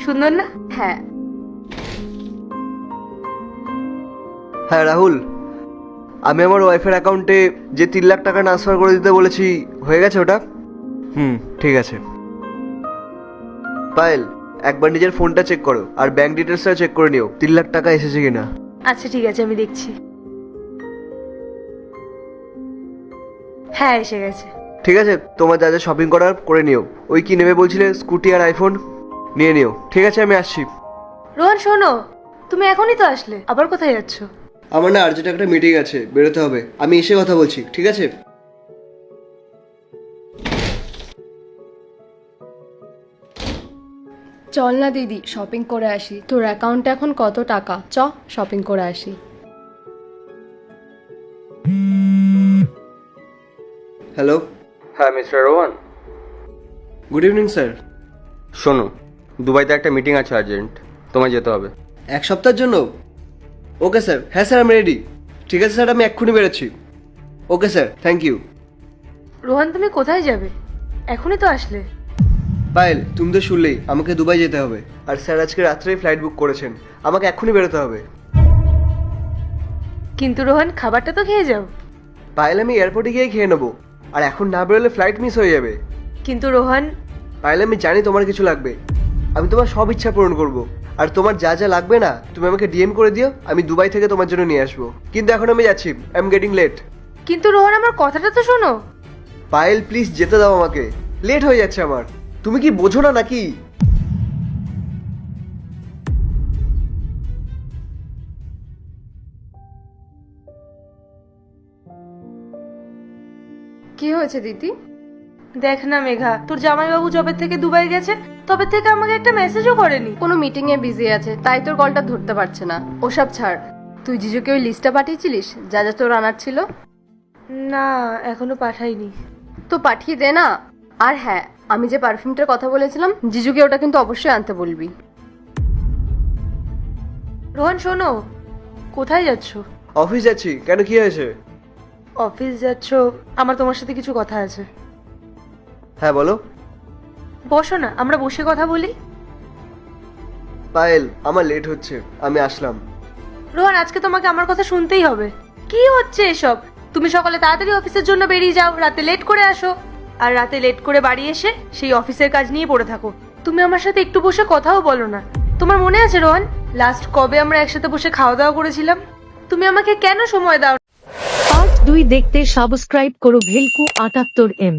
সুন্দর না? হ্যাঁ। হ্যাঁ রাহুল, আমি আমার ওয়াইফের অ্যাকাউন্টে যে 3 লাখ টাকা ট্রান্সফার করে দিতে বলেছি হয়ে গেছে ওটা? ঠিক আছে। পায়েল, একবার নিজের ফোনটা চেক করো আর ব্যাংক ডিটেলসটা চেক করে নিও 3 লাখ টাকা এসেছে কিনা। আচ্ছা ঠিক আছে, আমি দেখছি। হ্যাঁ এসে গেছে। ঠিক আছে, তোমার যা যা শপিং করার করে নিও। ওই কি নেবে বলছিলে, স্কুটি আর আইফোন? নিয়ে নিও। ঠিক আছে, আমি আসছি। রোহন শোনো, তুমি এখনই তো আসলে, আবার কোথায় যাচ্ছ? আমার না আর্জেন্ট একটা মিটিং আছে, বেরোতে হবে। আমি এসে কথা বলছি, ঠিক আছে? চল না দিদি, শপিং করে আসি। তোর অ্যাকাউন্টে এখন কত টাকা? শপিং করে আসি। হ্যালো। হ্যাঁ mister Rohan, good evening sir. শোনো, দুবাইতে একটা মিটিং আছে আর্জেন্ট, তোমায় যেতে হবে। 1 সপ্তাহের জন্য? Okay sir. হ্যাঁ স্যার, আমি রেডি। ঠিক আছে স্যার, আমি এক্ষুনি বেরোচ্ছি। Okay sir, thank you. Rohan তুমি কোথায় যাবে? এখনই তো আসলে। পায়েল, তুমি তো শুনলেই আমাকে দুবাই যেতে হবে। আর স্যার আজকে রাত্রেই ফ্লাইট বুক করেছেন, আমাকে এক্ষুনি বেরোতে হবে। কিন্তু রোহন খাবারটা তো খেয়ে যাও। পায়েল, আমি এয়ারপোর্টে গিয়ে খেয়ে নেবো। আর এখন না বেরোলে ফ্লাইট মিস হয়ে যাবে। কিন্তু রোহন। পায়েল, আমি জানি তোমার কিছু লাগবে। আমি তোমার সব ইচ্ছা পূরণ করব। আর তোমার যা যা লাগবে না, তুমি আমাকে ডিএম করে দিও, আমি দুবাই থেকে তোমার জন্য নিয়ে আসবো। কিন্তু এখন আমি যাচ্ছি, আই এম গেটিং লেট। কিন্তু রোহন আমার কথাটা তো শোনো। পায়েল প্লিজ যেতে দাও আমাকে, লেট হয়ে যাচ্ছে আমার। তুমি কি বোঝো না নাকি? কি হয়েছে দিদি? দেখ না মেঘা, তোর জামাইবাবু যবে থেকে দুবাই গেছে তবে থেকে আমাকে একটা মেসেজও করেনি। কোনো মিটিং এ বিজি আছে, তাই তোর কলটা ধরতে পারছে না। ওসব ছাড়, তুই জিজুকে ওই লিস্টটা পাঠিয়েছিলিস যা যা তোর আনার ছিল? না, এখনো পাঠাইনি। তো পাঠিয়ে দে না। আর হ্যাঁ, আমি যে পারফিউমটার কথা বলেছিলাম, জিজুকে ওটা কিন্তু অবশ্যই আনতে বলবি। রোহন শোনো, কোথায় যাচ্ছ? অফিস যাচ্ছি। কেন, কি হয়েছে? অফিস যাচ্ছ? আমার তোমার সাথে কিছু কথা আছে। হ্যাঁ বলো। বসো না, আমরা বসে কথা বলি। পায়েল, আমার লেট হচ্ছে, আমি আসলাম। রোহন আজকে তোমাকে আমার কথা শুনতেই হবে। কি হচ্ছে এসব? তুমি সকালে তাড়াতাড়ি অফিসের জন্য বেরিয়ে যাও, রাতে লেট করে আসো, আর রাতে লেট করে বাড়ি এসে সেই অফিসের কাজ নিয়ে পড়ে থাকো। তুমি আমার সাথে একটু বসে কথাও বলো না। তোমার মনে আছে রোহন, লাস্ট কবে আমরা একসাথে বসে খাওয়া দাওয়া করেছিলাম? তুমি আমাকে কেন সময় দাও? পার্ট 2 দেখতে সাবস্ক্রাইব করো ভেলকু 78M।